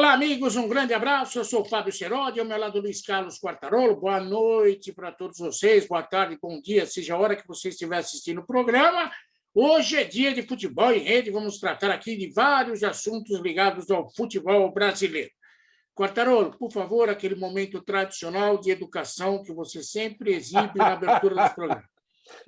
Olá, amigos, um grande abraço. Eu sou o Fábio Seródio, ao meu lado Luiz Carlos Quartarolo. Boa noite para todos vocês, boa tarde, bom dia, seja a hora que você estiver assistindo o programa. Hoje é dia de futebol em rede, vamos tratar aqui de vários assuntos ligados ao futebol brasileiro. Quartarolo, por favor, aquele momento tradicional de educação que você sempre exibe na abertura dos programas.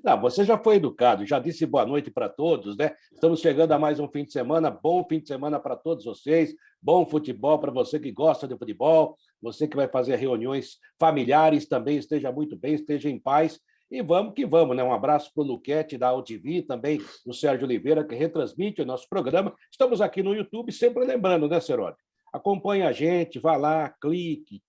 Não, você já foi educado, já disse boa noite para todos, né? Estamos chegando a mais um fim de semana, bom fim de semana para todos vocês, bom futebol para você que gosta de futebol, você que vai fazer reuniões familiares também, esteja muito bem, esteja em paz. E vamos que vamos, né? Um abraço para o Luquete da AltV, também o Sérgio Oliveira, que retransmite o nosso programa. Estamos aqui no YouTube, sempre lembrando, né, Seródio? Acompanhe a gente, vá lá, clique,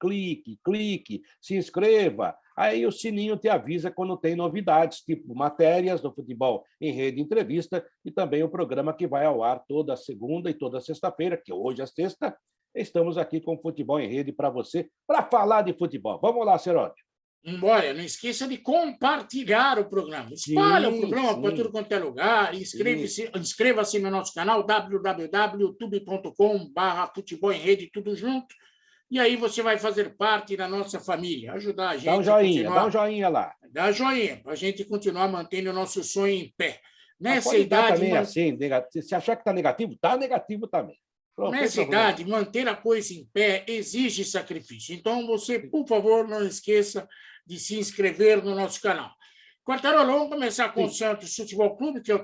se inscreva. Aí o sininho te avisa quando tem novidades, tipo matérias do Futebol em Rede Entrevista e também o programa que vai ao ar toda segunda e toda sexta-feira, que hoje é sexta. Estamos aqui com o Futebol em Rede para você, para falar de futebol. Vamos lá, Seródio. Embora, não esqueça de compartilhar o programa. Espalha o programa para tudo quanto é lugar. Inscreva-se no nosso canal www.youtube.com/futebol em rede, tudo junto. E aí você vai fazer parte da nossa família, ajudar a gente. Dá um joinha, dá um joinha lá. Dá joinha, para a gente continuar mantendo o nosso sonho em pé. Nessa idade também assim, se achar que está negativo, está negativo também. Pronto, nessa idade, manter a coisa em pé exige sacrifício. Então, você, por favor, não esqueça de se inscrever no nosso canal. Quartarolo, vamos começar com o Santos Futebol Clube, que é o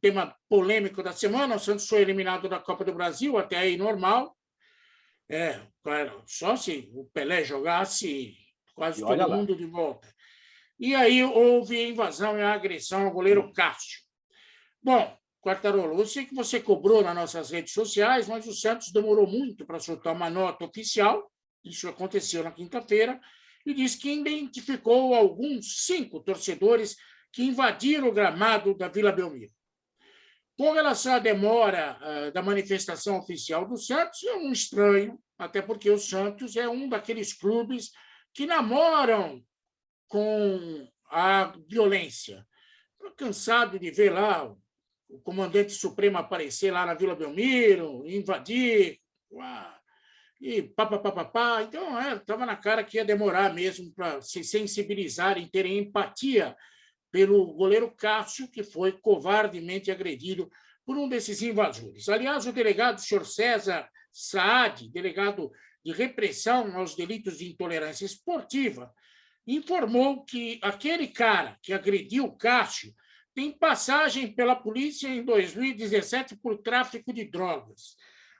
tema polêmico da semana. O Santos foi eliminado da Copa do Brasil, até aí normal. Claro, só se o Pelé jogasse quase todo mundo de volta. E aí houve a invasão e a agressão ao goleiro Cássio. Bom, Quartarolo, eu sei que você cobrou nas nossas redes sociais, mas o Santos demorou muito para soltar uma nota oficial, isso aconteceu na quinta-feira, e disse que identificou alguns 5 torcedores que invadiram o gramado da Vila Belmiro. Com relação à demora da manifestação oficial do Santos, é um estranho, até porque o Santos é um daqueles clubes que namoram com a violência. Estou cansado de ver lá o comandante supremo aparecer lá na Vila Belmiro, invadir, e papapá. Então, estava na cara que ia demorar mesmo para se sensibilizarem, terem empatia pelo goleiro Cássio, que foi covardemente agredido por um desses invasores. Aliás, o delegado, senhor César Saad, delegado de repressão aos delitos de intolerância esportiva, informou que aquele cara que agrediu o Cássio tem passagem pela polícia em 2017 por tráfico de drogas.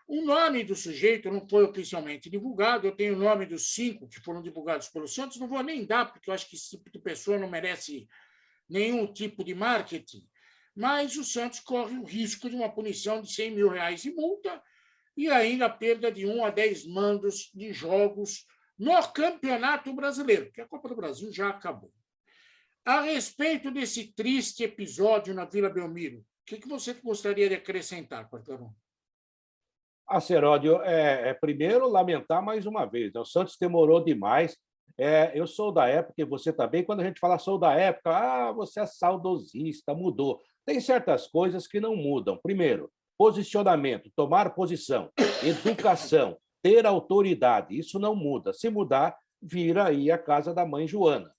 O nome do sujeito não foi oficialmente divulgado, eu tenho o nome dos 5 que foram divulgados pelo Santos, não vou nem dar, porque eu acho que esse tipo de pessoa não merece nenhum tipo de marketing, mas o Santos corre o risco de uma punição de R$100 mil de multa e ainda a perda de 1 a 10 mandos de jogos no Campeonato Brasileiro, que a Copa do Brasil já acabou. A respeito desse triste episódio na Vila Belmiro, o que você gostaria de acrescentar, Quartarolo? Seródio, primeiro lamentar mais uma vez, né? O Santos demorou demais. Eu sou da época, e você também, quando a gente fala sou da época, você é saudosista, mudou. Tem certas coisas que não mudam. Primeiro, posicionamento, tomar posição, educação, ter autoridade, isso não muda. Se mudar, vira aí a casa da mãe Joana.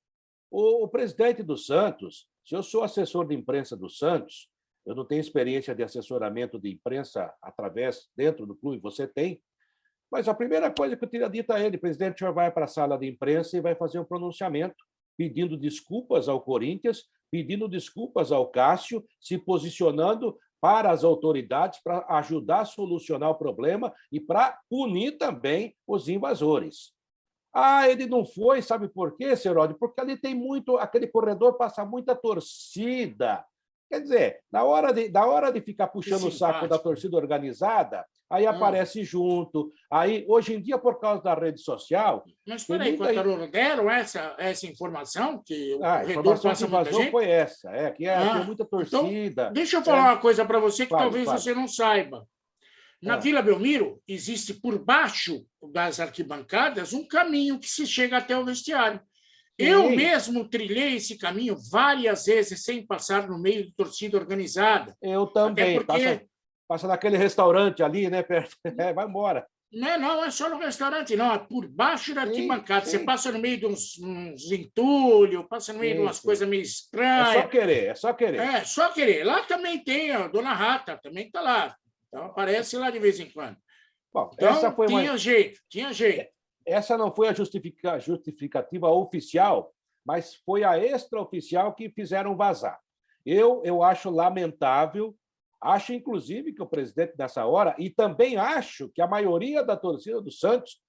O presidente do Santos, se eu sou assessor de imprensa do Santos, eu não tenho experiência de assessoramento de imprensa dentro do clube, você tem, mas a primeira coisa que eu teria dito a ele, presidente, o senhor vai para a sala de imprensa e vai fazer um pronunciamento pedindo desculpas ao Corinthians, pedindo desculpas ao Cássio, se posicionando para as autoridades para ajudar a solucionar o problema e para punir também os invasores. Ele não foi, sabe por quê, Seródio? Porque ali tem muito, aquele corredor passa muita torcida. Quer dizer, na hora de ficar puxando o saco da torcida organizada, aí aparece junto. Aí, hoje em dia, por causa da rede social... Mas espera aí, Quartarolo, deram essa informação? Que a informação que vazou foi essa, que tem muita torcida. Então, deixa eu falar uma coisa para você que talvez você não saiba. Na Vila Belmiro, existe por baixo das arquibancadas um caminho que se chega até o vestiário. Eu mesmo trilhei esse caminho várias vezes sem passar no meio de torcida organizada. Eu também. Passa naquele restaurante ali, né? Perto. Vai embora. Não é só no restaurante, não. É por baixo da arquibancada. Você Sim, passa no meio de uns entulhos, passa no meio de sim, umas sim. coisas meio É só estranhas. querer, é só querer. É, só querer. Lá também tem a Dona Rata, também está lá. Então, aparece lá de vez em quando. Bom, Então, tinha jeito, tinha jeito. essa não foi a justificativa oficial, mas foi a extraoficial que fizeram vazar. Eu acho lamentável, acho, inclusive, que o presidente, nessa hora, e também acho que a maioria da torcida do Santos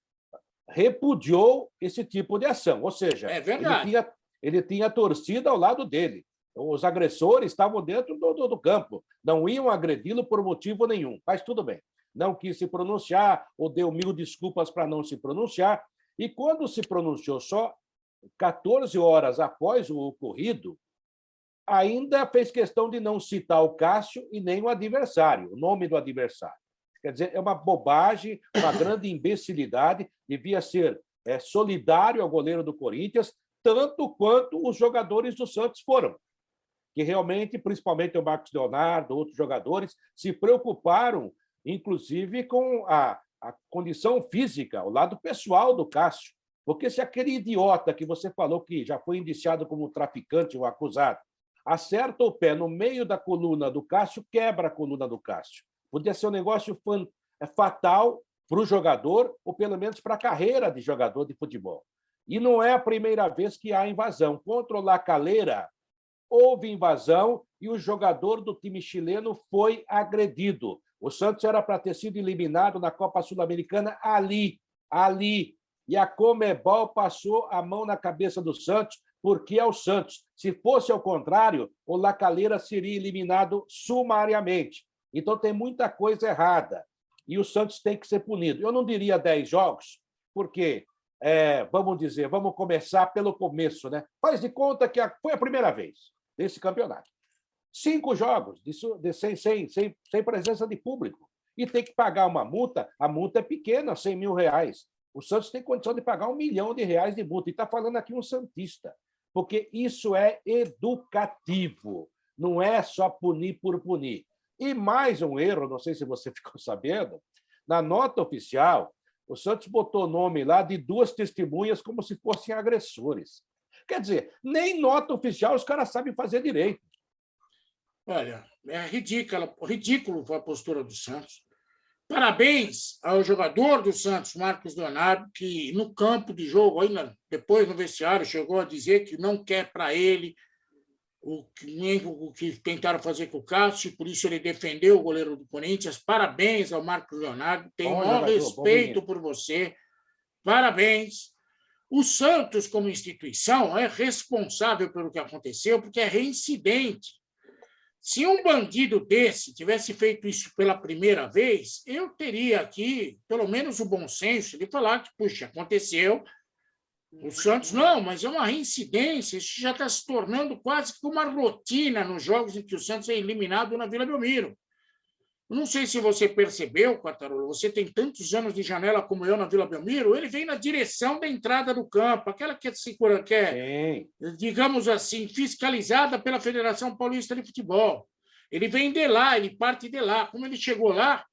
repudiou esse tipo de ação. Ou seja, É verdade. ele tinha a torcida ao lado dele. Os agressores estavam dentro do campo, não iam agredi-lo por motivo nenhum, mas tudo bem. Não quis se pronunciar, ou deu 1000 desculpas para não se pronunciar. E quando se pronunciou só 14 horas após o ocorrido, ainda fez questão de não citar o Cássio e nem o adversário, o nome do adversário. Quer dizer, é uma bobagem, uma grande imbecilidade, devia ser solidário ao goleiro do Corinthians, tanto quanto os jogadores do Santos foram, que realmente, principalmente o Marcos Leonardo, outros jogadores, se preocuparam, inclusive, com a condição física, o lado pessoal do Cássio. Porque se aquele idiota que você falou que já foi indiciado como traficante ou acusado, acerta o pé no meio da coluna do Cássio, quebra a coluna do Cássio. Podia ser um negócio fatal para o jogador, ou pelo menos para a carreira de jogador de futebol. E não é a primeira vez que há invasão. Contra o La Calera, houve invasão e o jogador do time chileno foi agredido. O Santos era para ter sido eliminado na Copa Sul-Americana ali. E a Conmebol passou a mão na cabeça do Santos, porque é o Santos. Se fosse ao contrário, o La Calera seria eliminado sumariamente. Então tem muita coisa errada. E o Santos tem que ser punido. Eu não diria 10 jogos, porque, vamos começar pelo começo, né? Faz de conta que foi a primeira vez desse campeonato. 5 jogos sem presença de público. E tem que pagar uma multa, a multa é pequena, R$100 mil. O Santos tem condição de pagar R$1 milhão de multa. E está falando aqui um santista, porque isso é educativo, não é só punir por punir. E mais um erro, não sei se você ficou sabendo, na nota oficial, o Santos botou o nome lá de 2 testemunhas como se fossem agressores. Quer dizer, nem nota oficial os caras sabem fazer direito. Olha, é ridículo a postura do Santos. Parabéns ao jogador do Santos, Marcos Leonardo, que no campo de jogo, ainda depois no vestiário, chegou a dizer que não quer para ele nem o que tentaram fazer com o Cássio, por isso ele defendeu o goleiro do Corinthians. Parabéns ao Marcos Leonardo, tenho o maior respeito por você. Parabéns. O Santos, como instituição, é responsável pelo que aconteceu, porque é reincidente. Se um bandido desse tivesse feito isso pela primeira vez, eu teria aqui, pelo menos, o bom senso de falar que, puxa, aconteceu. O Santos, não, mas é uma reincidência. Isso já está se tornando quase que uma rotina nos jogos em que o Santos é eliminado na Vila Belmiro. Não sei se você percebeu, Quartarolo, você tem tantos anos de janela como eu na Vila Belmiro, ele vem na direção da entrada do campo, aquela que é, digamos assim, fiscalizada pela Federação Paulista de Futebol. Ele vem de lá, ele parte de lá. Como ele chegou lá,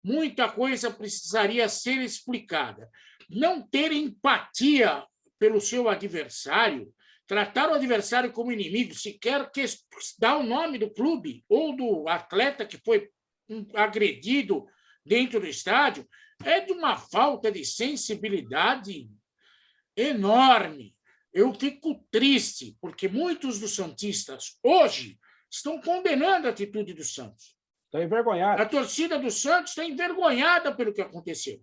muita coisa precisaria ser explicada. Não ter empatia pelo seu adversário, tratar o adversário como inimigo, sequer dar o nome do clube ou do atleta que foi agredido dentro do estádio, é de uma falta de sensibilidade enorme. Eu fico triste, porque muitos dos santistas hoje estão condenando a atitude do Santos. Estão envergonhados. A torcida do Santos está envergonhada pelo que aconteceu.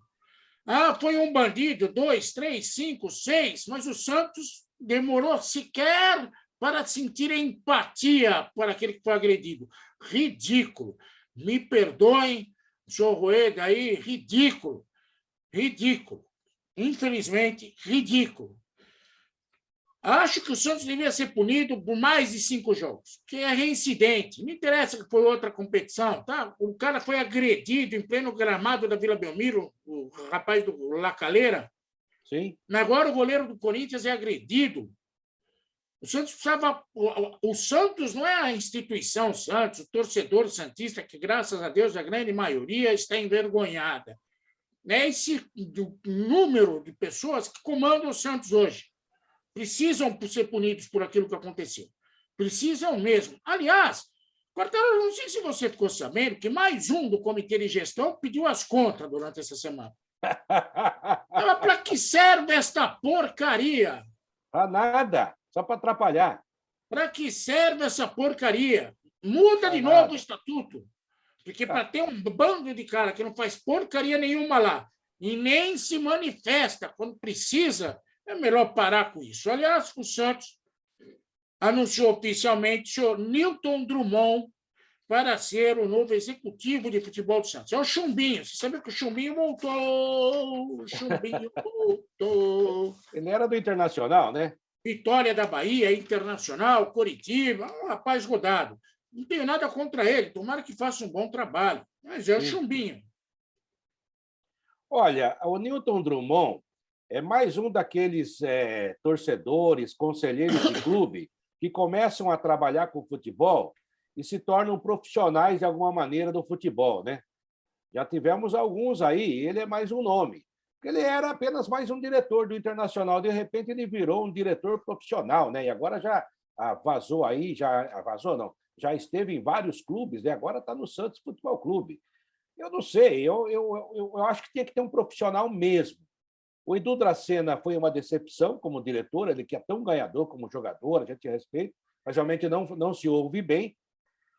Foi um bandido, 2, 3, 5, 6, mas o Santos demorou sequer para sentir empatia por aquele que foi agredido. Ridículo. Me perdoem, senhor Rueda aí, ridículo. Ridículo. Infelizmente, ridículo. Acho que o Santos devia ser punido por mais de 5 jogos, que é reincidente. Não interessa que foi outra competição, tá? O cara foi agredido em pleno gramado da Vila Belmiro, o rapaz do La Calera. Sim. Agora o goleiro do Corinthians é agredido. O Santos precisava. O Santos não é a instituição Santos, o torcedor santista, que, graças a Deus, a grande maioria está envergonhada. né, do número de pessoas que comandam o Santos hoje. Precisam ser punidos por aquilo que aconteceu. Precisam mesmo. Aliás, Quartarolo, não sei se você ficou sabendo que mais um do comitê de gestão pediu as contas durante essa semana. Para que serve esta porcaria? Para nada, só para atrapalhar. Para que serve essa porcaria? Muda de novo o estatuto. Porque para ter um bando de cara que não faz porcaria nenhuma lá e nem se manifesta quando precisa, é melhor parar com isso. Aliás, o Santos anunciou oficialmente o senhor Newton Drummond para ser o novo executivo de futebol do Santos. É o Chumbinho. Você sabe que o Chumbinho voltou. O Chumbinho voltou. Ele era do Internacional, né? Vitória da Bahia, Internacional, Coritiba, um rapaz rodado. Não tenho nada contra ele, tomara que faça um bom trabalho. Mas é o Chumbinho. Olha, o Newton Drummond é mais um daqueles torcedores, conselheiros de clube que começam a trabalhar com futebol e se tornam profissionais de alguma maneira do futebol, né? Já tivemos alguns aí, ele é mais um nome. Ele era apenas mais um diretor do Internacional, de repente ele virou um diretor profissional, né? E agora já vazou aí, já vazou não, já esteve em vários clubes, e agora está no Santos Futebol Clube. Eu não sei, eu acho que tinha que ter um profissional mesmo. O Edu Dracena foi uma decepção como diretor, ele que é tão ganhador como jogador, a gente respeita, mas realmente não se ouve bem.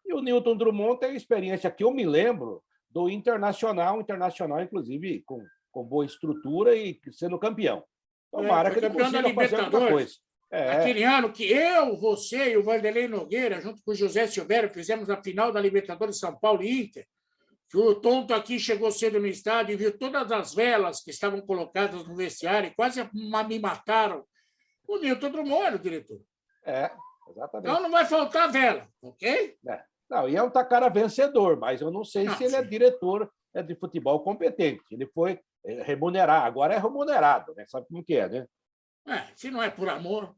E o Newton Drummond tem a experiência que eu me lembro do Internacional, inclusive, com boa estrutura e sendo campeão. Tomara que ele consiga fazer alguma coisa. Aquele ano que eu, você e o Vanderlei Nogueira, junto com o José Silvério, fizemos a final da Libertadores São Paulo e Inter, que o tonto aqui chegou cedo no estádio e viu todas as velas que estavam colocadas no vestiário e quase me mataram. O Newton Drummond era o diretor. Exatamente. Então não vai faltar vela, ok? Não, e é um cara vencedor, mas eu não sei se ele é diretor de futebol competente. Ele foi remunerado, agora é remunerado, né? Sabe como que é, né? Se não é por amor.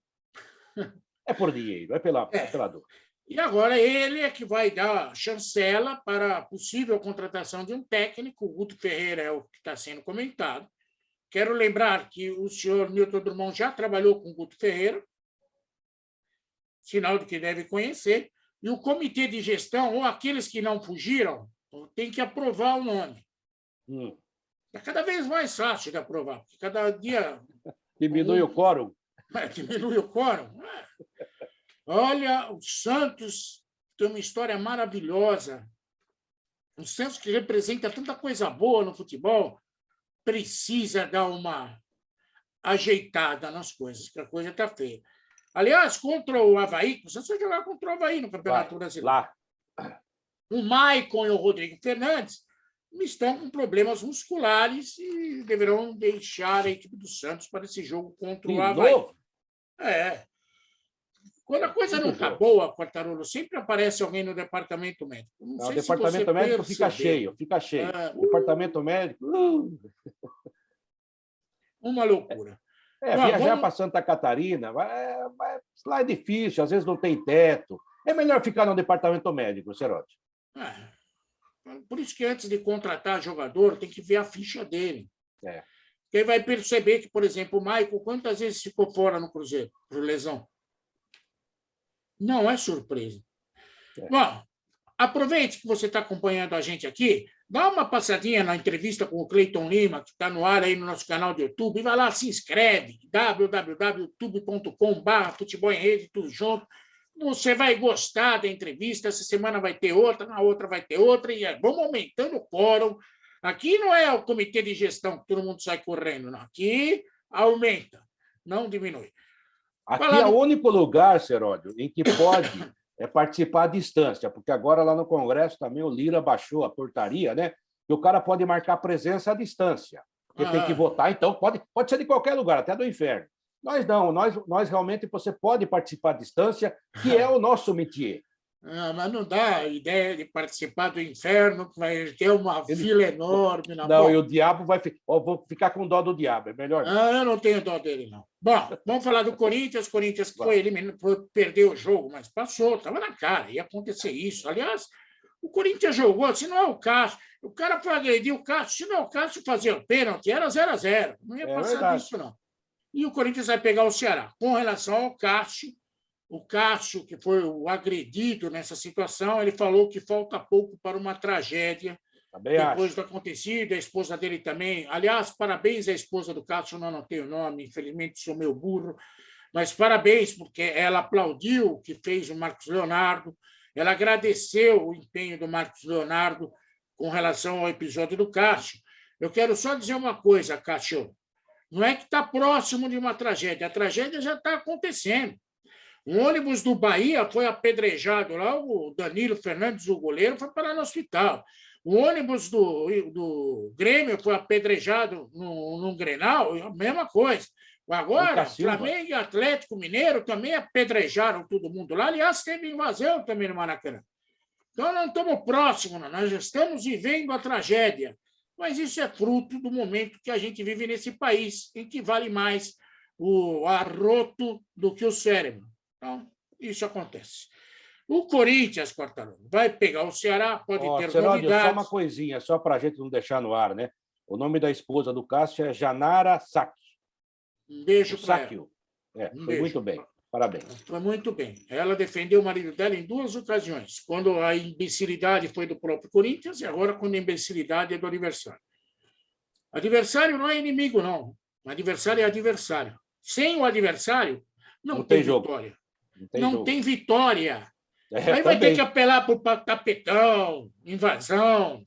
É por dinheiro, é pela dor. E agora ele é que vai dar chancela para a possível contratação de um técnico. O Guto Ferreira é o que está sendo comentado. Quero lembrar que o senhor Newton Drummond já trabalhou com o Guto Ferreira, sinal de que deve conhecer, e o comitê de gestão, ou aqueles que não fugiram, tem que aprovar o nome. É cada vez mais fácil de aprovar, porque cada dia... Diminui o quórum. Diminui o quórum. Olha, o Santos tem uma história maravilhosa. O Santos, que representa tanta coisa boa no futebol, precisa dar uma ajeitada nas coisas, que a coisa está feia. Aliás, contra o Avaí, o Santos vai jogar contra o Avaí no Campeonato Brasileiro. Lá. O Maicon e o Rodrigo Fernandes estão com problemas musculares e deverão deixar a equipe do Santos para esse jogo contra o Avaí. Novo? Quando a coisa não está boa, Quartarolo, sempre aparece alguém no departamento médico. Não, o departamento médico fica cheio. Departamento médico... Uma loucura. Viajar para Santa Catarina, lá é difícil, às vezes não tem teto. É melhor ficar no departamento médico, Serotti. Por isso que antes de contratar jogador, tem que ver a ficha dele. Porque aí vai perceber que, por exemplo, o Maicon, quantas vezes ficou fora no Cruzeiro por lesão? Não é surpresa. Bom, aproveite que você está acompanhando a gente aqui, dá uma passadinha na entrevista com o Cleiton Lima, que está no ar aí no nosso canal do YouTube, e vai lá, se inscreve, www.youtube.com/futebol em rede, tudo junto. Você vai gostar da entrevista, essa semana vai ter outra, na outra vai ter outra, e vamos aumentando o quórum. Aqui não é o comitê de gestão que todo mundo sai correndo, não. Aqui aumenta, não diminui. Aqui é o único lugar, Seródio, em que pode participar à distância, porque agora lá no Congresso também o Lira baixou a portaria, né? E o cara pode marcar presença à distância, porque tem que votar, então pode ser de qualquer lugar, até do inferno. Nós não, nós realmente você pode participar à distância, que é o nosso métier. Mas não dá a ideia de participar do inferno, que vai ter uma fila enorme na Não, e o diabo vai... vou ficar com dó do diabo, é melhor. Eu não tenho dó dele, não. Bom, vamos falar do Corinthians. O Corinthians foi eliminado, perdeu o jogo, mas passou, estava na cara, ia acontecer isso. Aliás, O Corinthians jogou, se não é o Cássio, o cara foi agredir o Cássio, se não é o Cássio fazer o pênalti, era 0-0. Não ia passar verdade. disso, não. E o Corinthians vai pegar o Ceará. Com relação ao Cássio, o Cássio, que foi o agredido nessa situação, ele falou que falta pouco para uma tragédia. Também depois acho. do acontecido, a esposa dele também. Aliás, parabéns à esposa do Cássio, não anotei o nome, infelizmente sou meio burro, mas parabéns, porque ela aplaudiu o que fez o Marcos Leonardo, ela agradeceu o empenho do Marcos Leonardo com relação ao episódio do Cássio. Eu quero só dizer uma coisa, Cássio, não é que está próximo de uma tragédia, a tragédia já está acontecendo. Um ônibus do Bahia foi apedrejado lá, o Danilo Fernandes, o goleiro, foi parar no hospital. O ônibus do Grêmio foi apedrejado num Grenal, a mesma coisa. Agora, Flamengo e Atlético Mineiro também apedrejaram todo mundo lá. Aliás, teve invasão também no Maracanã. Então, não estamos próximos, não. Nós já estamos vivendo a tragédia. Mas isso é fruto do momento que a gente vive nesse país, em que vale mais o arroto do que o cérebro. Então, isso acontece. O Corinthians, Quartarolo, vai pegar o Ceará, pode ter Seródio, novidades. só uma coisinha, só para a gente não deixar no ar, né? O nome da esposa do Cássio é Janara Saki. Um beijo para ela. Foi muito bem. Parabéns. Foi muito bem. Ela defendeu o marido dela em 2 ocasiões. Quando a imbecilidade foi do próprio Corinthians e agora quando a imbecilidade é do adversário. Adversário não é inimigo, não. Adversário é adversário. Sem o adversário, não tem vitória. Não tem vitória. Aí vai ter que apelar para o tapetão, invasão.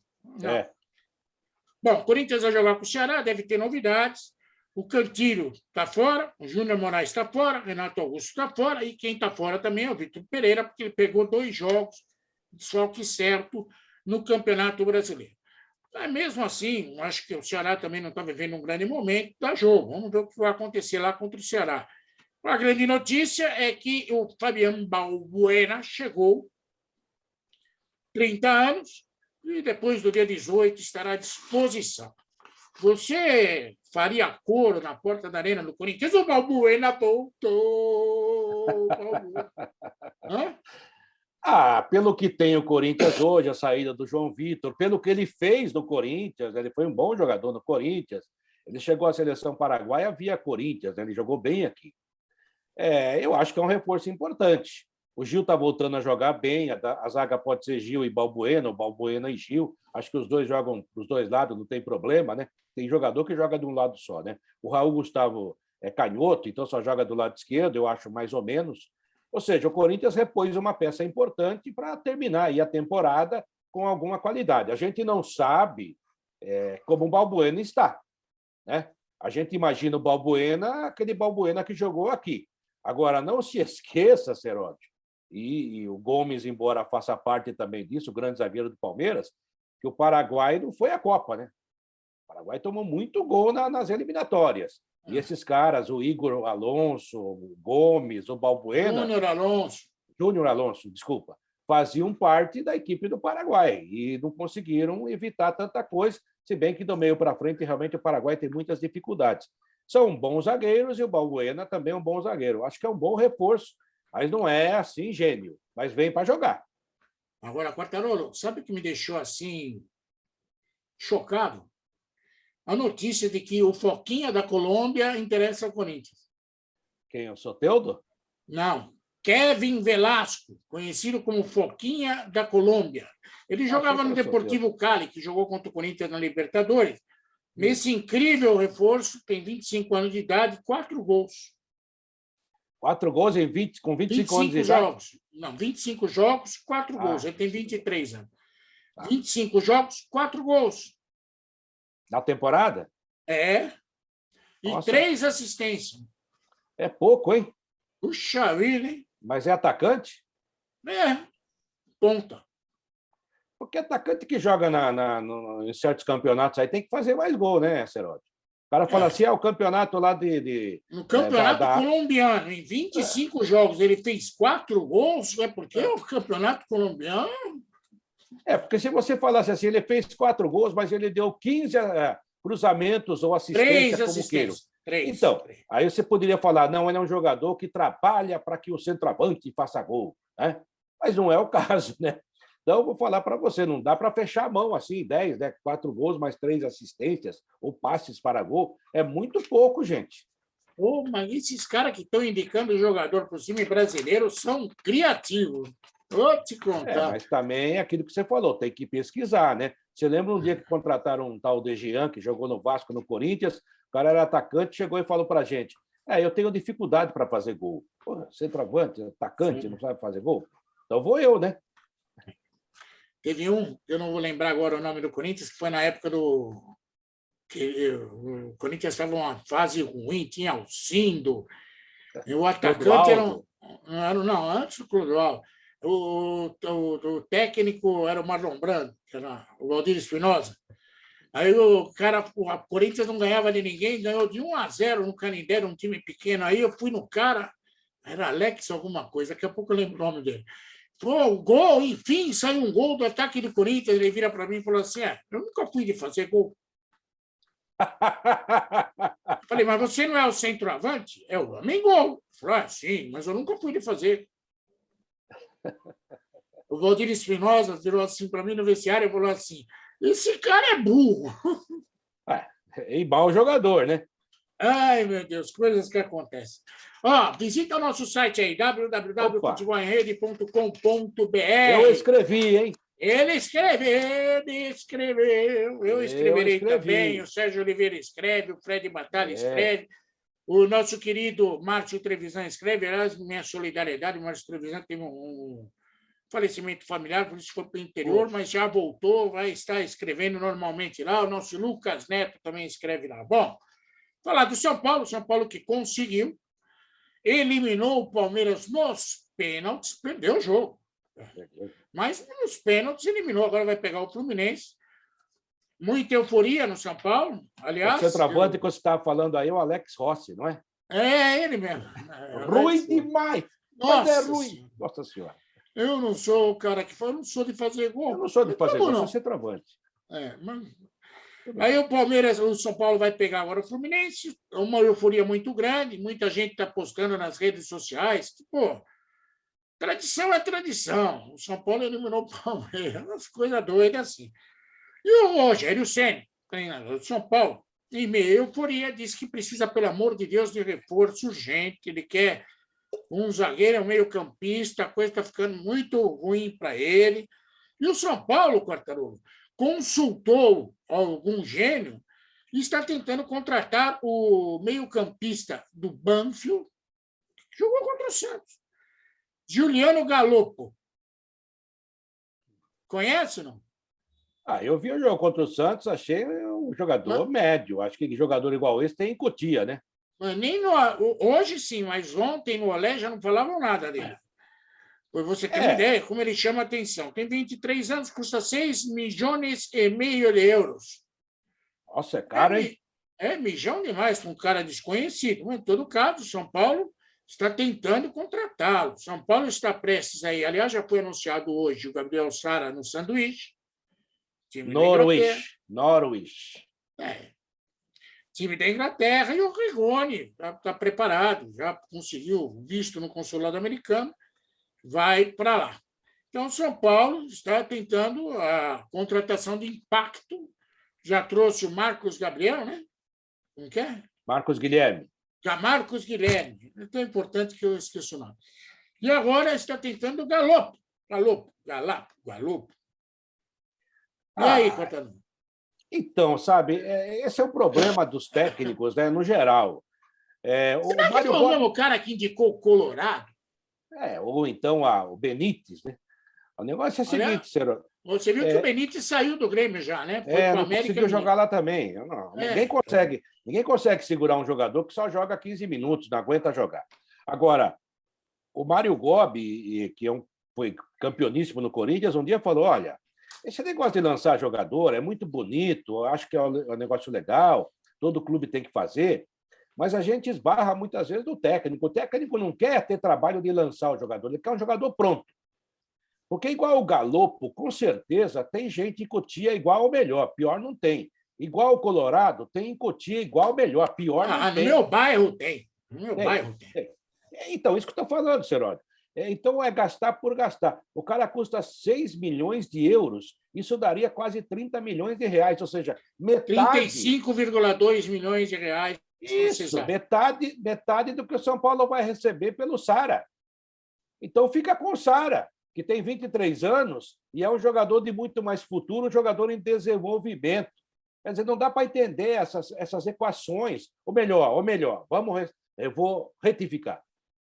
Bom, o Corinthians vai jogar com o Ceará, deve ter novidades. O Cantilho está fora, o Júnior Moraes está fora, Renato Augusto está fora, e quem está fora também é o Vitor Pereira, porque ele pegou 2 jogos, só que certo, no Campeonato Brasileiro. Mas mesmo assim, acho que o Ceará também não está vivendo um grande momento, dá jogo. Vamos ver o que vai acontecer lá contra o Ceará. A grande notícia é que o Fabiano Balbuena chegou, 30 anos, e depois do dia 18 estará à disposição. Você faria coro na porta da Arena do Corinthians? O Balbuena voltou. Pelo que tem o Corinthians hoje, a saída do João Vitor, pelo que ele fez no Corinthians, ele foi um bom jogador no Corinthians, ele chegou à seleção paraguaia via Corinthians, ele jogou bem aqui. Eu acho que é um reforço importante. O Gil está voltando a jogar bem, a zaga pode ser Gil e Balbuena, ou Balbuena e Gil. Acho que os dois jogam dos 2 lados, não tem problema, né? Tem jogador que joga de um lado só, né? O Raul Gustavo é canhoto, então só joga do lado esquerdo, eu acho mais ou menos. Ou seja, o Corinthians repôs uma peça importante para terminar aí a temporada com alguma qualidade. A gente não sabe como o Balbuena está, né? A gente imagina o Balbuena, aquele Balbuena que jogou aqui. Agora, não se esqueça, Seródio, e o Gomes, embora faça parte também disso, o grande zagueiro do Palmeiras, que o Paraguai não foi à Copa, né? O Paraguai tomou muito gol nas eliminatórias. E esses caras, o Igor Alonso, o Gomes, o Balbuena... Júnior Alonso, desculpa. Faziam parte da equipe do Paraguai e não conseguiram evitar tanta coisa, se bem que do meio para frente, realmente, o Paraguai tem muitas dificuldades. São bons zagueiros e o Balbuena também é um bom zagueiro. Acho que é um bom reforço, mas não é assim gênio, mas vem para jogar. Agora, Quartarolo, sabe o que me deixou assim chocado? A notícia de que o Foquinha da Colômbia interessa ao Corinthians. Quem é o Soteldo? Não, Kevin Velasco, conhecido como Foquinha da Colômbia. Ele jogava no Deportivo Cali, que jogou contra o Corinthians na Libertadores. Nesse incrível reforço, tem 25 anos de idade, 4 gols. 4 gols com 25 anos de idade? Jogos. Não, 25 jogos, 4 gols. Ele tem 23 anos. 25 jogos, 4 gols. Na temporada? E nossa. 3 assistências. É pouco, hein? Puxa vida, hein? Mas é atacante? Ponta. Porque atacante que joga em certos campeonatos aí tem que fazer mais gol, né, Seródio? O cara fala assim, o campeonato lá No campeonato colombiano, em 25 jogos, ele fez 4 gols, porque o campeonato colombiano... Porque se você falasse assim, ele fez 4 gols, mas ele deu 15 cruzamentos ou assistência como queira. Então, aí você poderia falar, não, ele é um jogador que trabalha para que o centroavante faça gol, né? Mas não é o caso, né? Então, eu vou falar para você, não dá para fechar a mão assim, 10, né? 4 gols, mais 3 assistências, ou passes para gol. É muito pouco, gente. Pô, mas esses caras que estão indicando o jogador para o time brasileiro são criativos. Vou te contar. Mas também é aquilo que você falou, tem que pesquisar, né? Você lembra um dia que contrataram um tal de Jean, que jogou no Vasco, no Corinthians, o cara era atacante, chegou e falou para a gente, eu tenho dificuldade para fazer gol. Porra, centroavante, atacante, não sabe fazer gol? Então vou eu, né? Teve um, eu não vou lembrar agora o nome do Corinthians, que foi na época do... que o Corinthians estava numa fase ruim, tinha Alcindo, e o atacante era um... Não, antes do Clodoaldo. O técnico era o Marlon Brando, que era o Valdir Espinosa. Aí o Corinthians não ganhava de ninguém, ganhou de 1-0 no Canindé, um time pequeno. Aí eu fui no cara, era Alex alguma coisa, daqui a pouco eu lembro o nome dele. Pô, o gol, enfim, saiu um gol do ataque do Corinthians. Ele vira para mim e falou assim: eu nunca fui de fazer gol. Eu falei, mas você não é o centroavante? É o homem gol. Ele falou, sim, mas eu nunca fui de fazer. O Valdir Espinosa virou assim para mim no vestiário e falou assim: esse cara é burro. E mau jogador, né? Ai, meu Deus, coisas que acontecem. Visita o nosso site aí, www.futebolemrede.com.br. Eu escrevi, hein? Ele escreveu. Eu escreverei também. O Sérgio Oliveira escreve, o Fred Batalha escreve. O nosso querido Márcio Trevisan escreve. Aliás, minha solidariedade. O Márcio Trevisan teve um falecimento familiar, por isso foi para o interior, mas já voltou, vai estar escrevendo normalmente lá. O nosso Lucas Neto também escreve lá. Bom, falar do São Paulo que conseguiu, eliminou o Palmeiras nos pênaltis, perdeu o jogo. Mas nos pênaltis eliminou, agora vai pegar o Fluminense. Muita euforia no São Paulo, aliás. O centroavante que você estava falando aí é o Alex Rossi, não é? É ele mesmo. Ruim demais! Mas é ruim. Nossa Senhora. Eu não sou o cara que fala, eu não sou de fazer gol. Eu não sou de fazer gol, eu sou centroavante. Mas... Aí o São Paulo vai pegar agora o Fluminense, uma euforia muito grande, muita gente está postando nas redes sociais. Pô, tradição é tradição. O São Paulo eliminou o Palmeiras, umas coisas doidas assim. E o Rogério Ceni, treinador do São Paulo, em meio à euforia, disse que precisa, pelo amor de Deus, de reforço urgente. Ele quer um zagueiro, um meio-campista, a coisa está ficando muito ruim para ele. E o São Paulo, Quartarolo, consultou algum gênio e está tentando contratar o meio-campista do Banfield, que jogou contra o Santos, Giuliano Galoppo. Conhece, não? Eu vi o jogo contra o Santos, achei um jogador médio. Acho que jogador igual esse tem em Cotia, né? Hoje sim, mas ontem no Olé já não falavam nada dele. Para você ter uma ideia, como ele chama a atenção. Tem 23 anos, custa 6,5 milhões de euros. Nossa, é caro, hein? É mijão demais para um cara desconhecido. Mas, em todo caso, o São Paulo está tentando contratá-lo. São Paulo está prestes aí. Aliás, já foi anunciado hoje o Gabriel Sara no Sanduíche. Norwich. Time da Inglaterra, e o Rigoni está preparado, já conseguiu visto no consulado americano, vai para lá. Então, São Paulo está tentando a contratação de impacto, já trouxe o Marcos Gabriel, né? Como que é? Marcos Guilherme. Marcos Guilherme, é tão importante que eu esqueço o nome. E agora está tentando o Galoppo. E aí, Quartarolo? Então, sabe, esse é o problema dos técnicos, né, no geral. Será que foi o mesmo cara que indicou o Colorado? Ou então o Benítez, né? O negócio é o seguinte, Ciro. Você viu que o Benítez saiu do Grêmio já, né? Não conseguiu jogar lá também. Ninguém consegue segurar um jogador que só joga 15 minutos, não aguenta jogar. Agora, o Mário Gobi, que foi campeoníssimo no Corinthians, um dia falou, olha, esse negócio de lançar jogador é muito bonito, acho que é um negócio legal, todo clube tem que fazer, mas a gente esbarra muitas vezes no técnico. O técnico não quer ter trabalho de lançar o jogador, ele quer um jogador pronto. Porque igual o Galoppo, com certeza, tem gente em Cotia igual ou melhor, pior não tem. Igual o Colorado, tem em Cotia igual ou melhor, pior não tem. No meu bairro tem. No meu bairro tem. Então, isso que eu estou falando, Seródio. Então, é gastar por gastar. O cara custa 6 milhões de euros, isso daria quase 30 milhões de reais, ou seja, metade. 35,2 milhões de reais. Isso, metade do que o São Paulo vai receber pelo Sara. Então, fica com o Sara, que tem 23 anos e é um jogador de muito mais futuro, um jogador em desenvolvimento. Quer dizer, não dá para entender essas equações. Ou melhor, eu vou retificar.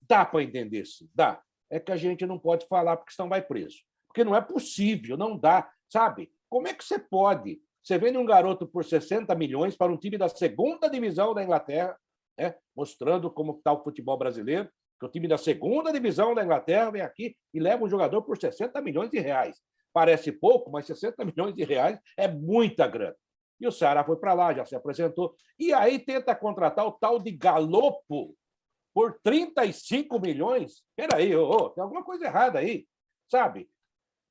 Dá para entender, sim, dá. É que a gente não pode falar porque senão vai preso. Porque não é possível, não dá. Sabe? Como é que você pode? Você vende um garoto por 60 milhões para um time da segunda divisão da Inglaterra, né? Mostrando como está o futebol brasileiro, que o time da segunda divisão da Inglaterra vem aqui e leva um jogador por 60 milhões de reais. Parece pouco, mas 60 milhões de reais é muita grana. E o Ceará foi para lá, já se apresentou. E aí tenta contratar o tal de Galopo por 35 milhões. Espera aí, tem alguma coisa errada aí, sabe?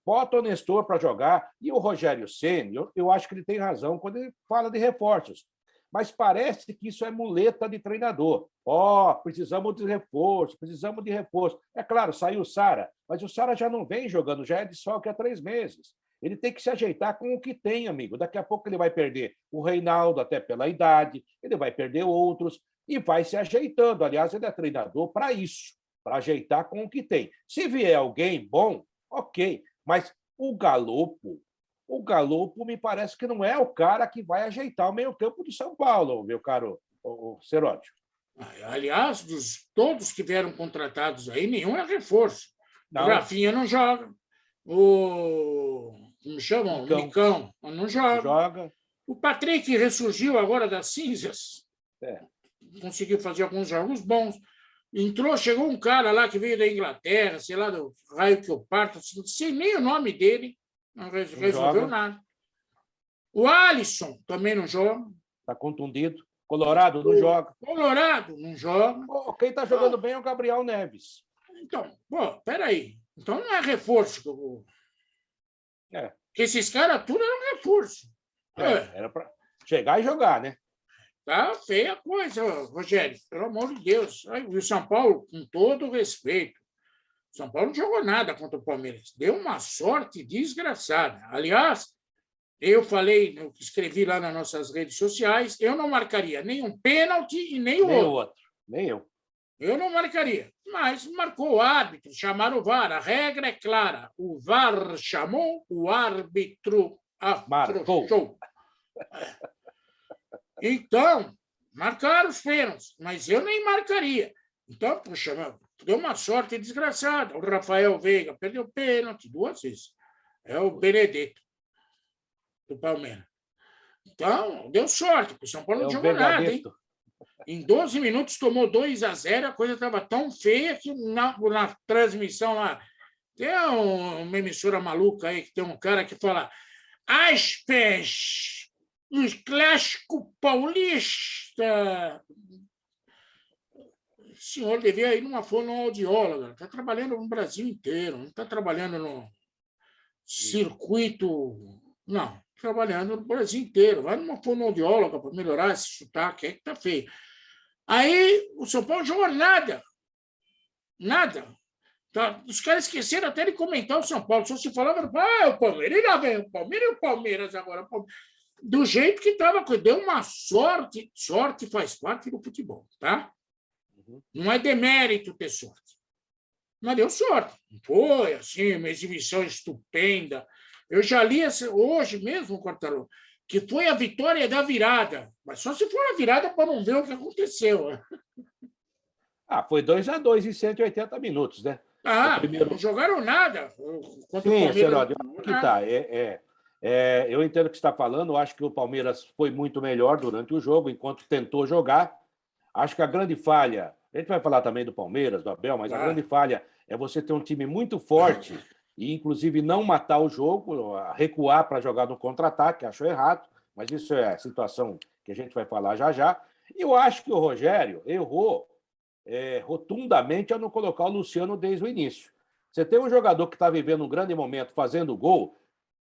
Bota o Nestor para jogar. E o Rogério Ceni, eu acho que ele tem razão quando ele fala de reforços. Mas parece que isso é muleta de treinador. Precisamos de reforço, precisamos de reforço. É claro, saiu o Sara, mas o Sara já não vem jogando, já é de desfalque há 3 meses. Ele tem que se ajeitar com o que tem, amigo. Daqui a pouco ele vai perder o Reinaldo, até pela idade, ele vai perder outros, e vai se ajeitando. Aliás, ele é treinador para isso, para ajeitar com o que tem. Se vier alguém bom, ok, mas o Galopo me parece que não é o cara que vai ajeitar o meio-campo do São Paulo, meu caro Seródio. Aliás, todos que vieram contratados aí, nenhum é reforço. Não. O Rafinha não joga. Como chamam? O Nicão não joga. O Patrick ressurgiu agora das cinzas. Conseguiu fazer alguns jogos bons. Chegou um cara lá que veio da Inglaterra, sei lá, do raio que eu parto, sem nem o nome dele, não resolveu nada. O Alisson também não joga. Está contundido. Colorado não joga. Colorado não joga. Quem está jogando bem é o Gabriel Neves. Então, peraí. Então não é reforço. Porque esses caras tudo eram reforço. Era para chegar e jogar, né? Tá feia a coisa, Rogério, pelo amor de Deus. E o São Paulo, com todo o respeito, o São Paulo não jogou nada contra o Palmeiras. Deu uma sorte desgraçada. Aliás, eu escrevi lá nas nossas redes sociais, eu não marcaria nem um pênalti e nem o outro. Nem eu. Eu não marcaria. Mas marcou o árbitro, chamaram o VAR. A regra é clara. O VAR chamou, o árbitro afrouxou. Então, marcaram os pênaltis, mas eu nem marcaria. Então, puxa, deu uma sorte desgraçada. O Rafael Veiga perdeu o pênalti 2 vezes. É o Benedetto, do Palmeiras. Então, deu sorte, porque o São Paulo não jogou nada, hein? Em 12 minutos tomou 2-0, a coisa estava tão feia que na transmissão lá, tem uma emissora maluca aí, que tem um cara que fala aspas, os clássico paulista. O senhor devia ir numa fonoaudióloga, está trabalhando no Brasil inteiro, não está trabalhando no circuito, não, trabalhando no Brasil inteiro. Vai numa fonoaudióloga para melhorar esse sotaque aí que está feio. Aí o São Paulo jogou nada. Tá? Os caras esqueceram até de comentar o São Paulo. Só se falava, o Palmeiras, e lá vem o Palmeiras e o Palmeiras agora. Do jeito que estava, deu uma sorte. Sorte faz parte do futebol, tá? Não é demérito ter sorte. Mas deu sorte. Foi assim, uma exibição estupenda. Eu já li hoje mesmo, Quartarolo, que foi a vitória da virada. Mas só se for a virada para não ver o que aconteceu. Foi 2-2 em 180 minutos, né? Não jogaram nada. Sim, Seródio, aqui está. Eu entendo o que você está falando. Acho que o Palmeiras foi muito melhor durante o jogo, enquanto tentou jogar. Acho que a grande falha... A gente vai falar também do Palmeiras, do Abel, mas a grande falha é você ter um time muito forte e, inclusive, não matar o jogo, recuar para jogar no contra-ataque, acho errado, mas isso é a situação que a gente vai falar já já. E eu acho que o Rogério errou rotundamente ao não colocar o Luciano desde o início. Você tem um jogador que está vivendo um grande momento fazendo gol,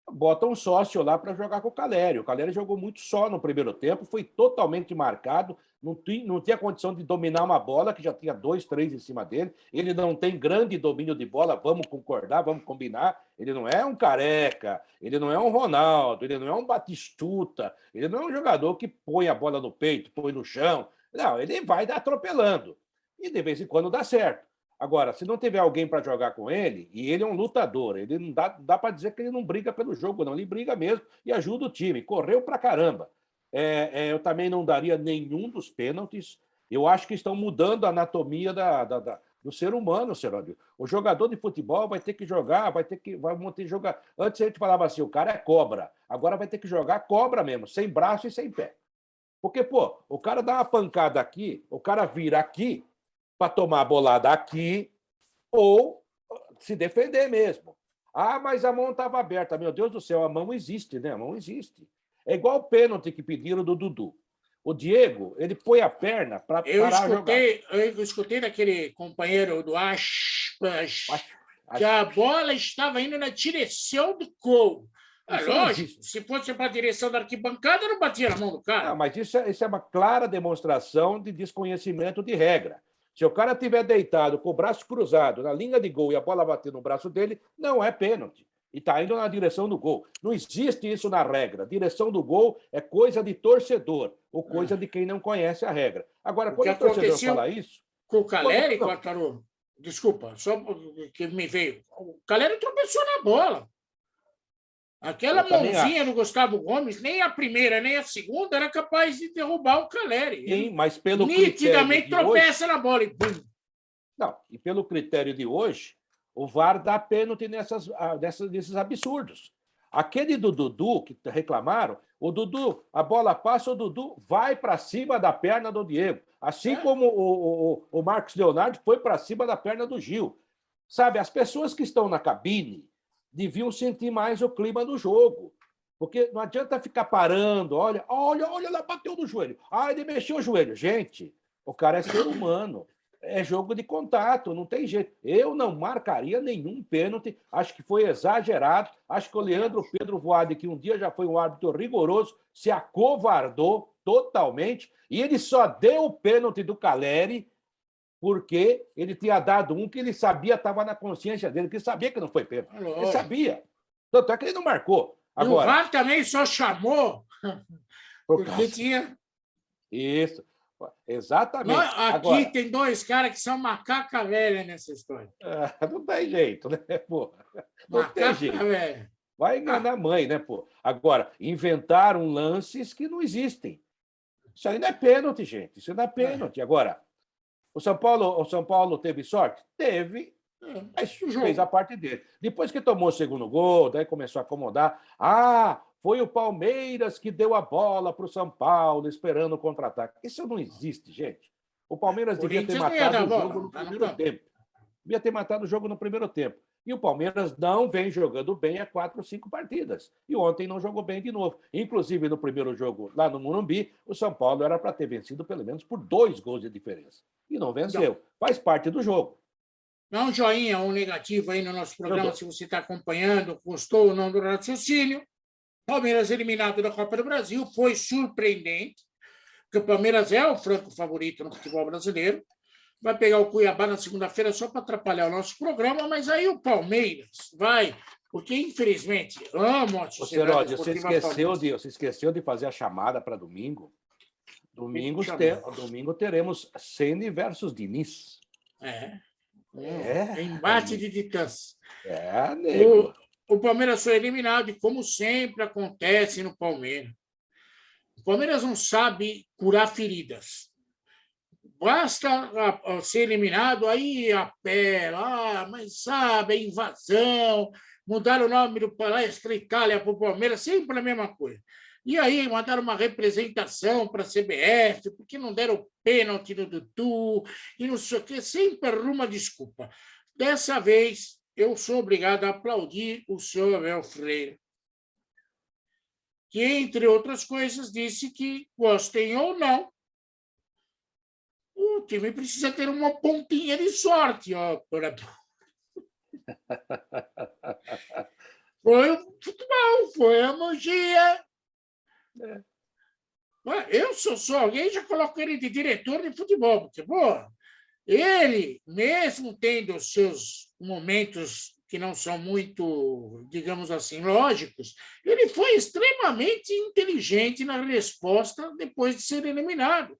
bota um sócio lá para jogar com o Caleri. O Caleri jogou muito só no primeiro tempo, foi totalmente marcado, não tinha condição de dominar uma bola, que já tinha 2, 3 em cima dele. Ele não tem grande domínio de bola, vamos concordar, vamos combinar. Ele não é um Careca, ele não é um Ronaldo, ele não é um Batistuta, ele não é um jogador que põe a bola no peito, põe no chão. Não, ele vai atropelando. E de vez em quando dá certo. Agora, se não tiver alguém para jogar com ele, e ele é um lutador, ele não dá para dizer que ele não briga pelo jogo, não. Ele briga mesmo e ajuda o time. Correu para caramba. Eu também não daria nenhum dos pênaltis. Eu acho que estão mudando a anatomia do ser humano, Seródio. O jogador de futebol vai ter que jogar, vai ter que jogar. Antes a gente falava assim, o cara é cobra. Agora vai ter que jogar cobra mesmo, sem braço e sem pé. Porque, pô, o cara dá uma pancada aqui, o cara vira aqui para tomar a bolada aqui ou se defender mesmo. Ah, mas a mão estava aberta. Meu Deus do céu, a mão existe, né? A mão existe. É igual o pênalti que pediram do Dudu. O Diego, ele põe a perna para parar a jogada. Eu escutei daquele companheiro do Aspas que a bola estava indo na direção do gol. Lógico, se fosse para a direção da arquibancada, não batia na mão do cara. Não, mas isso é uma clara demonstração de desconhecimento de regra. Se o cara estiver deitado com o braço cruzado na linha de gol e a bola bater no braço dele, não é pênalti. E está indo na direção do gol. Não existe isso na regra. Direção do gol é coisa de torcedor ou coisa de quem não conhece a regra. Agora, quando o torcedor fala isso... Com o Caleri, Quartarolo, desculpa, só que me veio. O Caleri tropeçou na bola. Aquela mãozinha do Gustavo Gomes, nem a primeira, nem a segunda, era capaz de derrubar o Caleri. Sim, mas pelo nitidamente tropeça hoje, na bola e pum. Não, e pelo critério de hoje, o VAR dá pênalti nesses absurdos. Aquele do Dudu, que reclamaram, o Dudu, a bola passa, o Dudu vai para cima da perna do Diego. Assim como o Marcos Leonardo foi para cima da perna do Gil. Sabe, as pessoas que estão na cabine deviam sentir mais o clima do jogo. Porque não adianta ficar parando, olha lá, bateu no joelho. Ele mexeu o joelho. Gente, o cara é ser humano. É jogo de contato, não tem jeito. Eu não marcaria nenhum pênalti, acho que foi exagerado. Acho que o Leandro Pedro Voade, que um dia já foi um árbitro rigoroso, se acovardou totalmente, e ele só deu o pênalti do Caleri porque ele tinha dado um que ele sabia, estava na consciência dele, que ele sabia que não foi pênalti. Ele sabia. Tanto é que ele não marcou. Agora, e o VAR também só chamou porque tinha... Isso. Exatamente. Aqui agora, tem dois caras que são macaca velha nessa história. Não tem jeito, né, pô? Não macaca tem jeito. Velha. Vai enganar a mãe, né, pô? Agora, inventaram lances que não existem. Isso aí não é pênalti, gente. Isso não é pênalti. Agora, o São Paulo teve sorte? Teve, mas fez a parte dele. Depois que tomou o segundo gol, daí começou a acomodar. Foi o Palmeiras que deu a bola para o São Paulo, esperando o contra-ataque. Isso não existe, gente. O Palmeiras devia ter matado o jogo no primeiro tempo. Devia ter matado o jogo no primeiro tempo. E o Palmeiras não vem jogando bem há 4 ou 5 partidas. E ontem não jogou bem de novo. Inclusive, no primeiro jogo, lá no Morumbi, o São Paulo era para ter vencido pelo menos por 2 gols de diferença. E não venceu. Não. Faz parte do jogo. Dá um joinha, um negativo aí no nosso programa, se você está acompanhando, gostou ou não do raciocínio. Palmeiras eliminado da Copa do Brasil, foi surpreendente, porque o Palmeiras é o franco favorito no futebol brasileiro. Vai pegar o Cuiabá na segunda-feira só para atrapalhar o nosso programa, mas aí o Palmeiras vai, porque infelizmente amo a sociedade esportiva Palmeiras. Você esqueceu de fazer a chamada para domingo. Domingo teremos Ceni versus Diniz. Embate de titãs. Nego. O Palmeiras foi eliminado e, como sempre acontece no Palmeiras, o Palmeiras não sabe curar feridas. Basta ser eliminado, aí apela, mas sabe, é invasão, mudaram o nome do Palestra Itália para o Palmeiras, sempre a mesma coisa. E aí mandaram uma representação para a CBF, porque não deram pênalti no Dudu, e não sei o quê, sempre arruma desculpa. Dessa vez, eu sou obrigado a aplaudir o senhor Abel Freire, que, entre outras coisas, disse que, gostem ou não, o time precisa ter uma pontinha de sorte. Foi o futebol, foi a magia. É. Eu, se eu sou alguém, já coloco ele de diretor de futebol, porque, pô, ele, mesmo tendo os seus momentos que não são muito, digamos assim, lógicos, ele foi extremamente inteligente na resposta depois de ser eliminado.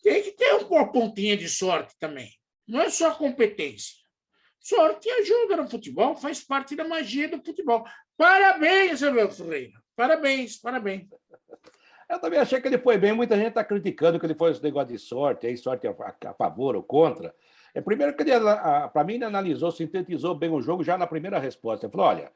Tem que ter uma pontinha de sorte também. Não é só competência. Sorte ajuda no futebol, faz parte da magia do futebol. Parabéns, Abel Ferreira. Parabéns, parabéns. Eu também achei que ele foi bem. Muita gente está criticando que ele foi esse negócio de sorte, aí sorte a favor ou contra. Primeiro que ele, para mim, ele analisou, sintetizou bem o jogo já na primeira resposta. Ele falou: olha,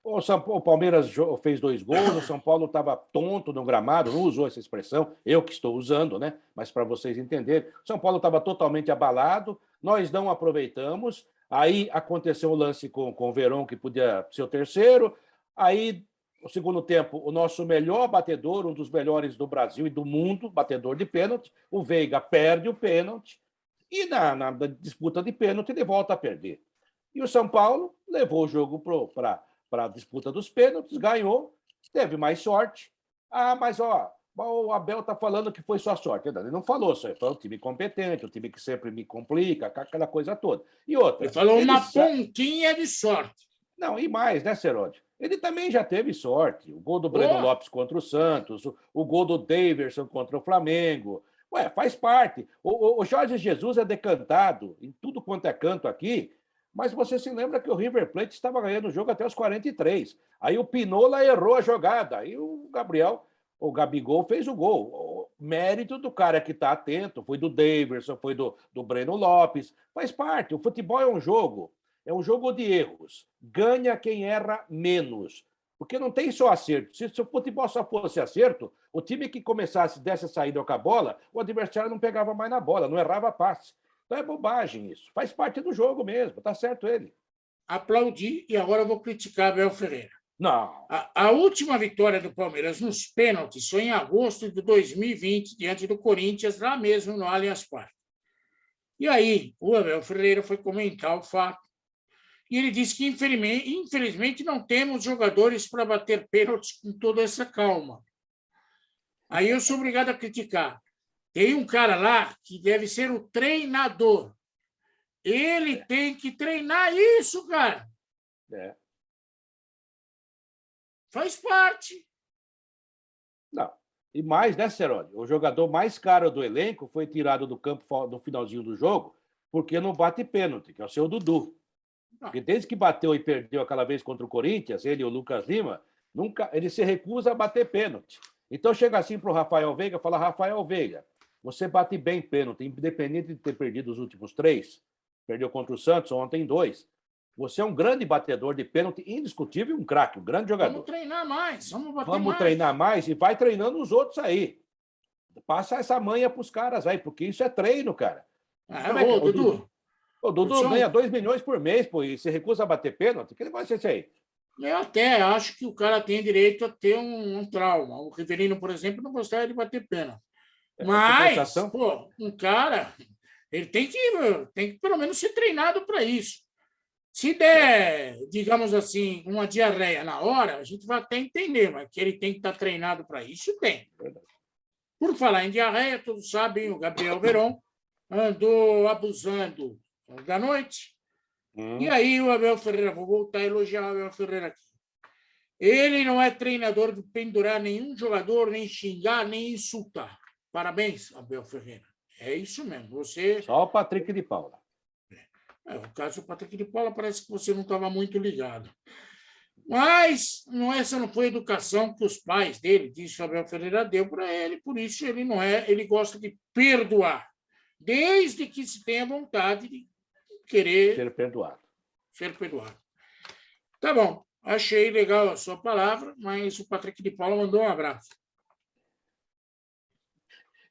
o Palmeiras fez 2 gols, o São Paulo estava tonto no gramado, não usou essa expressão, eu que estou usando, né? Mas para vocês entenderem, o São Paulo estava totalmente abalado, nós não aproveitamos, aí aconteceu o lance com o Verón, que podia ser o terceiro, aí, no segundo tempo, o nosso melhor batedor, um dos melhores do Brasil e do mundo, batedor de pênalti, o Veiga perde o pênalti, e na disputa de pênalti ele volta a perder. E o São Paulo levou o jogo para a disputa dos pênaltis, ganhou, teve mais sorte. Mas o Abel está falando que foi só sorte. Ele não falou, só foi um time competente, um time que sempre me complica, aquela coisa toda. E outra. Ele falou uma pontinha de sorte. Não, e mais, né, Seródio? Ele também já teve sorte. O gol do Breno Lopes contra o Santos, o gol do Daverson contra o Flamengo. Faz parte. O Jorge Jesus é decantado em tudo quanto é canto aqui, mas você se lembra que o River Plate estava ganhando o jogo até os 43. Aí o Pinola errou a jogada. Aí o Gabigol fez o gol. O mérito do cara que está atento. Foi do Daverson, foi do Breno Lopes. Faz parte. O futebol é um jogo de erros. Ganha quem erra menos. Porque não tem só acerto. Se o futebol só fosse acerto, o time que começasse dessa saída com a bola, o adversário não pegava mais na bola, não errava passe. Então é bobagem isso. Faz parte do jogo mesmo. Tá certo ele. Aplaudi e agora eu vou criticar Abel Ferreira. Não. A última vitória do Palmeiras nos pênaltis foi em agosto de 2020, diante do Corinthians, lá mesmo no Allianz Parque. E aí, o Abel Ferreira foi comentar o fato. E ele disse que, infelizmente, não temos jogadores para bater pênaltis com toda essa calma. Aí eu sou obrigado a criticar. Tem um cara lá que deve ser o treinador. Ele tem que treinar isso, cara. Faz parte. Não. E mais, né, Seródio? O jogador mais caro do elenco foi tirado do campo no finalzinho do jogo porque não bate pênalti, que é o seu Dudu. Porque desde que bateu e perdeu aquela vez contra o Corinthians, ele e o Lucas Lima, ele se recusa a bater pênalti. Então chega assim para o Rafael Veiga e fala: Rafael Veiga, você bate bem pênalti, independente de ter perdido os últimos 3, perdeu contra o Santos, ontem 2. Você é um grande batedor de pênalti, indiscutível, um craque, um grande jogador. Vamos treinar mais, vamos treinar mais e vai treinando os outros aí. Passa essa manha para os caras aí, porque isso é treino, cara. Dudu. O Dudu ganha 2 milhões por mês, pô, e se recusa a bater pênalti. Que negócio é esse aí? Eu até acho que o cara tem direito a ter um trauma. O Riverino, por exemplo, não gostaria de bater pênalti. Mas, pô, um cara, ele tem que pelo menos ser treinado para isso. Se der, digamos assim, uma diarreia na hora, a gente vai até entender, mas que ele tem que estar treinado para isso, tem. Por falar em diarreia, todos sabem, o Gabriel Verón andou abusando da noite. E aí o Abel Ferreira, vou voltar a elogiar o Abel Ferreira aqui. Ele não é treinador de pendurar nenhum jogador, nem xingar, nem insultar. Parabéns, Abel Ferreira. É isso mesmo. Você... Só o Patrick de Paula. No caso do Patrick de Paula, parece que você não estava muito ligado. Mas essa não foi a educação que os pais dele, disse o Abel Ferreira, deu para ele. Por isso ele gosta de perdoar, desde que se tenha vontade de querer ser perdoado. Tá bom, achei legal a sua palavra, mas o Patrick de Paula mandou um abraço.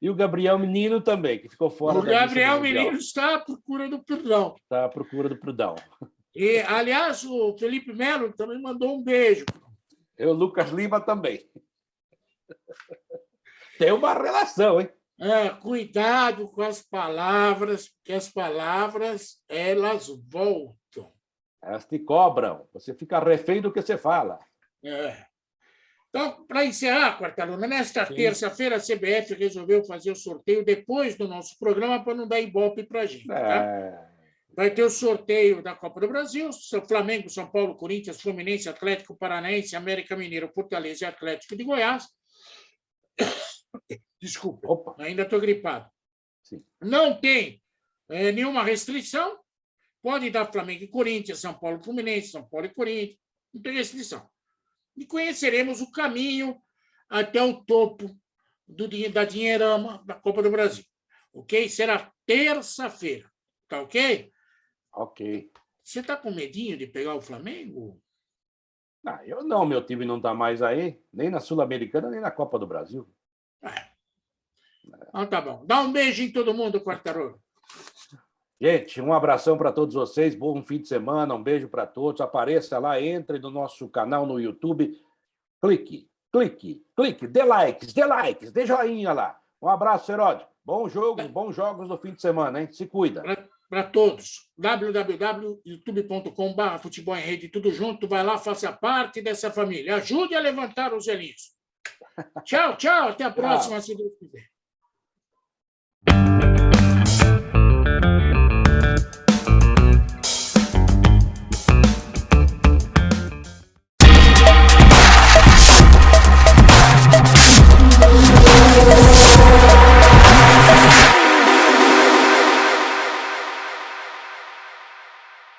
E o Gabriel Menino também, que ficou fora da lista. O Gabriel Menino está à procura do perdão. Está à procura do perdão. E, aliás, o Felipe Melo também mandou um beijo. E o Lucas Lima também. Tem uma relação, hein? Cuidado com as palavras, porque as palavras, elas voltam. Elas te cobram. Você fica refém do que você fala. É. Então, para encerrar, Quartarolo, nesta terça-feira a CBF resolveu fazer o sorteio depois do nosso programa para não dar ibope para a gente. Tá? Vai ter o sorteio da Copa do Brasil, Flamengo, São Paulo, Corinthians, Fluminense, Atlético Paranaense, América Mineiro, Fortaleza e Atlético de Goiás. Desculpa, ainda estou gripado. Sim. Não tem nenhuma restrição. Pode dar Flamengo e Corinthians, São Paulo e Fluminense, São Paulo e Corinthians. Não tem restrição. E conheceremos o caminho até o topo da Dinheirama da Copa do Brasil. Ok? Será terça-feira. Tá ok? Ok. Você está com medinho de pegar o Flamengo? Eu não, meu time não está mais aí, nem na Sul-Americana, nem na Copa do Brasil. Então tá bom. Dá um beijo em todo mundo, Quartarolo. Gente, um abração para todos vocês, bom fim de semana, um beijo para todos. Apareça lá, entre no nosso canal no YouTube, clique, dê likes, dê joinha lá. Um abraço, Herói. Bons jogos no fim de semana, hein? Se cuida. Para todos, www.youtube.com/futebol em rede, tudo junto, vai lá, faça parte dessa família. Ajude a levantar os velhinhos. Tchau, até a próxima, se Deus quiser.